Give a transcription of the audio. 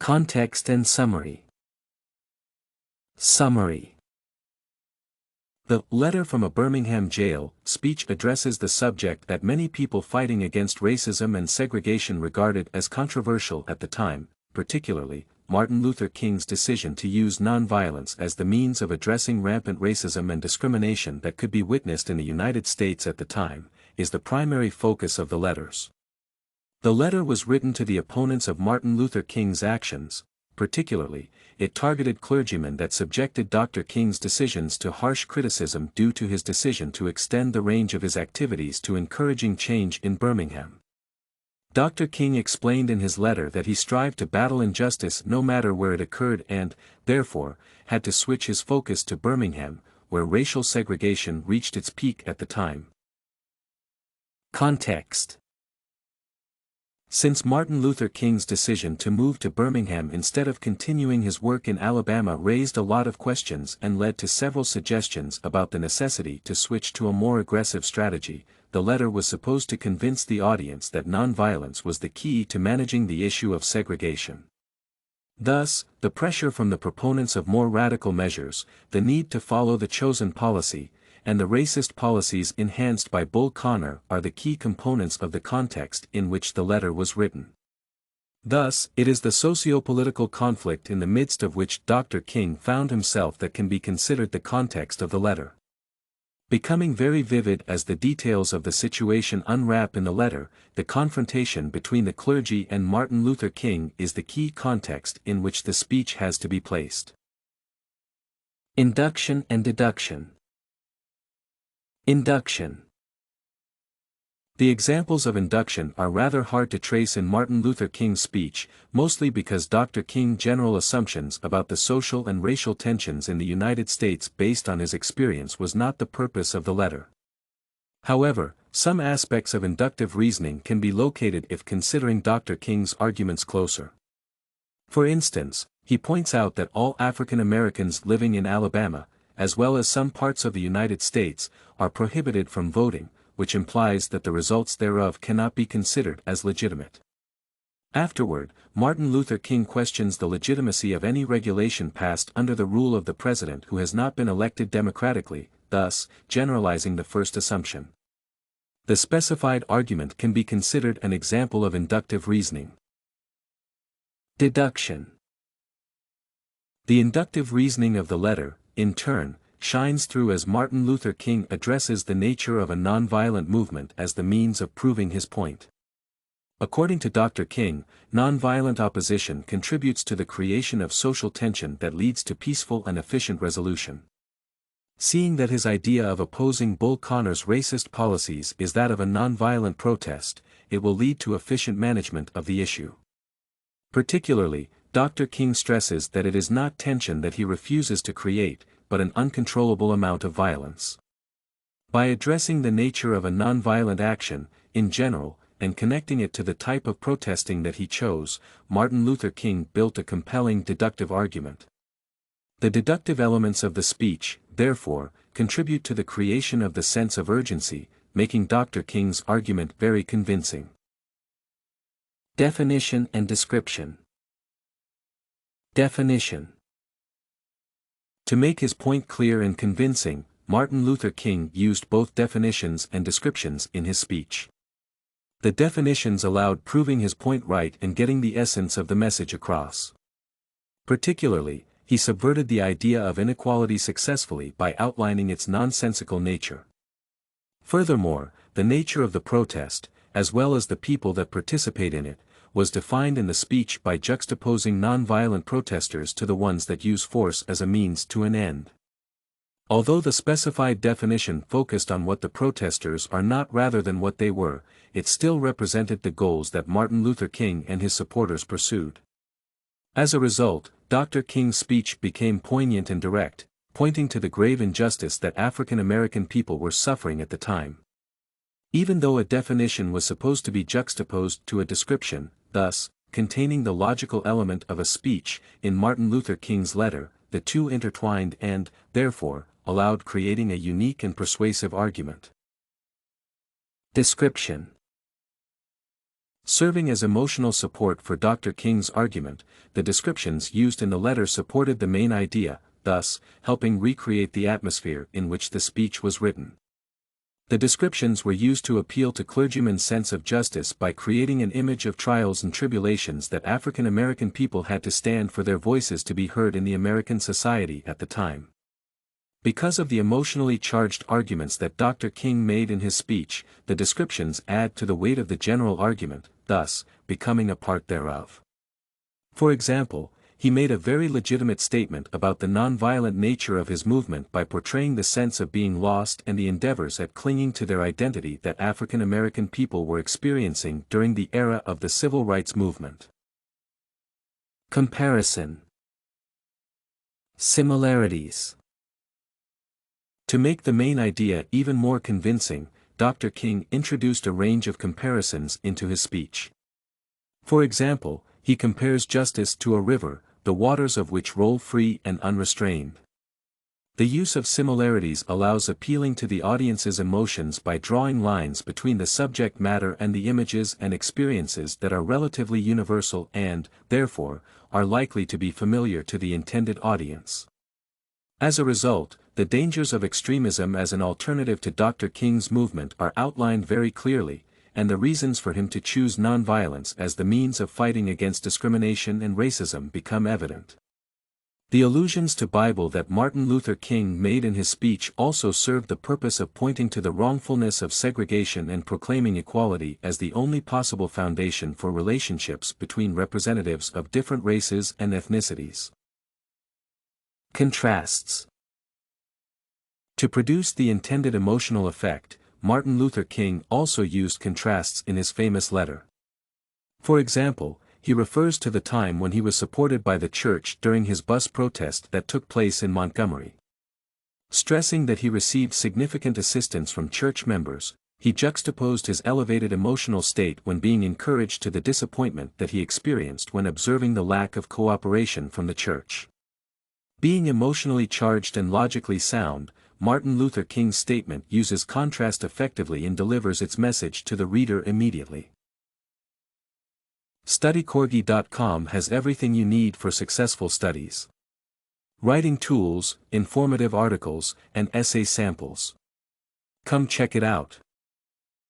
Context and summary. Summary. The letter from a Birmingham jail speech addresses the subject that many people fighting against racism and segregation regarded as controversial at the time, particularly Martin Luther King's decision to use nonviolence as the means of addressing rampant racism and discrimination that could be witnessed in the United States at the time, is the primary focus of the letters. The letter was written to the opponents of Martin Luther King's actions. Particularly, it targeted clergymen that subjected Dr. King's decisions to harsh criticism due to his decision to extend the range of his activities to encouraging change in Birmingham. Dr. King explained in his letter that he strived to battle injustice no matter where it occurred and, therefore, had to switch his focus to Birmingham, where racial segregation reached its peak at the time. Context. Since Martin Luther King's decision to move to Birmingham instead of continuing his work in Alabama raised a lot of questions and led to several suggestions about the necessity to switch to a more aggressive strategy, the letter was supposed to convince the audience that nonviolence was the key to managing the issue of segregation. Thus, the pressure from the proponents of more radical measures, the need to follow the chosen policy, and the racist policies enhanced by Bull Connor are the key components of the context in which the letter was written. Thus, it is the socio-political conflict in the midst of which Dr. King found himself that can be considered the context of the letter. Becoming very vivid as the details of the situation unwrap in the letter, the confrontation between the clergy and Martin Luther King is the key context in which the speech has to be placed. Induction and deduction. Induction. The examples of induction are rather hard to trace in Martin Luther King's speech, mostly because Dr. King's general assumptions about the social and racial tensions in the United States based on his experience was not the purpose of the letter. However, some aspects of inductive reasoning can be located if considering Dr. King's arguments closer. For instance, he points out that all African Americans living in Alabama, as well as some parts of the United States, are prohibited from voting, which implies that the results thereof cannot be considered as legitimate. Afterward, Martin Luther King questions the legitimacy of any regulation passed under the rule of the president who has not been elected democratically, thus, generalizing the first assumption. The specified argument can be considered an example of inductive reasoning. Deduction. The inductive reasoning of the letter, in turn, shines through as Martin Luther King addresses the nature of a nonviolent movement as the means of proving his point. According to Dr. King, nonviolent opposition contributes to the creation of social tension that leads to peaceful and efficient resolution. Seeing that his idea of opposing Bull Connor's racist policies is that of a nonviolent protest, it will lead to efficient management of the issue. Particularly, Dr. King stresses that it is not tension that he refuses to create, but an uncontrollable amount of violence. By addressing the nature of a nonviolent action, in general, and connecting it to the type of protesting that he chose, Martin Luther King built a compelling deductive argument. The deductive elements of the speech, therefore, contribute to the creation of the sense of urgency, making Dr. King's argument very convincing. Definition and description. Definition. To make his point clear and convincing, Martin Luther King used both definitions and descriptions in his speech. The definitions allowed proving his point right and getting the essence of the message across. Particularly, he subverted the idea of inequality successfully by outlining its nonsensical nature. Furthermore, the nature of the protest, as well as the people that participate in it, was defined in the speech by juxtaposing nonviolent protesters to the ones that use force as a means to an end. Although the specified definition focused on what the protesters are not rather than what they were, it still represented the goals that Martin Luther King and his supporters pursued. As a result, Dr. King's speech became poignant and direct, pointing to the grave injustice that African American people were suffering at the time. Even though a definition was supposed to be juxtaposed to a description, thus, containing the logical element of a speech, in Martin Luther King's letter, the two intertwined and, therefore, allowed creating a unique and persuasive argument. Description. Serving as emotional support for Dr. King's argument, the descriptions used in the letter supported the main idea, thus, helping recreate the atmosphere in which the speech was written. The descriptions were used to appeal to clergymen's sense of justice by creating an image of trials and tribulations that African American people had to stand for their voices to be heard in the American society at the time. Because of the emotionally charged arguments that Dr. King made in his speech, the descriptions add to the weight of the general argument, thus, becoming a part thereof. For example, he made a very legitimate statement about the nonviolent nature of his movement by portraying the sense of being lost and the endeavors at clinging to their identity that African American people were experiencing during the era of the civil rights movement. Comparison. Similarities. To make the main idea even more convincing, Dr. King introduced a range of comparisons into his speech. For example, he compares justice to a river, the waters of which roll free and unrestrained. The use of similarities allows appealing to the audience's emotions by drawing lines between the subject matter and the images and experiences that are relatively universal and, therefore, are likely to be familiar to the intended audience. As a result, the dangers of extremism as an alternative to Dr. King's movement are outlined very clearly, and the reasons for him to choose nonviolence as the means of fighting against discrimination and racism become evident. The allusions to Bible that Martin Luther King made in his speech also served the purpose of pointing to the wrongfulness of segregation and proclaiming equality as the only possible foundation for relationships between representatives of different races and ethnicities. Contrasts. To produce the intended emotional effect, Martin Luther King also used contrasts in his famous letter. For example, he refers to the time when he was supported by the church during his bus protest that took place in Montgomery. Stressing that he received significant assistance from church members, he juxtaposed his elevated emotional state when being encouraged to the disappointment that he experienced when observing the lack of cooperation from the church. Being emotionally charged and logically sound, Martin Luther King's statement uses contrast effectively and delivers its message to the reader immediately. StudyCorgi.com has everything you need for successful studies. Writing tools, informative articles, and essay samples. Come check it out.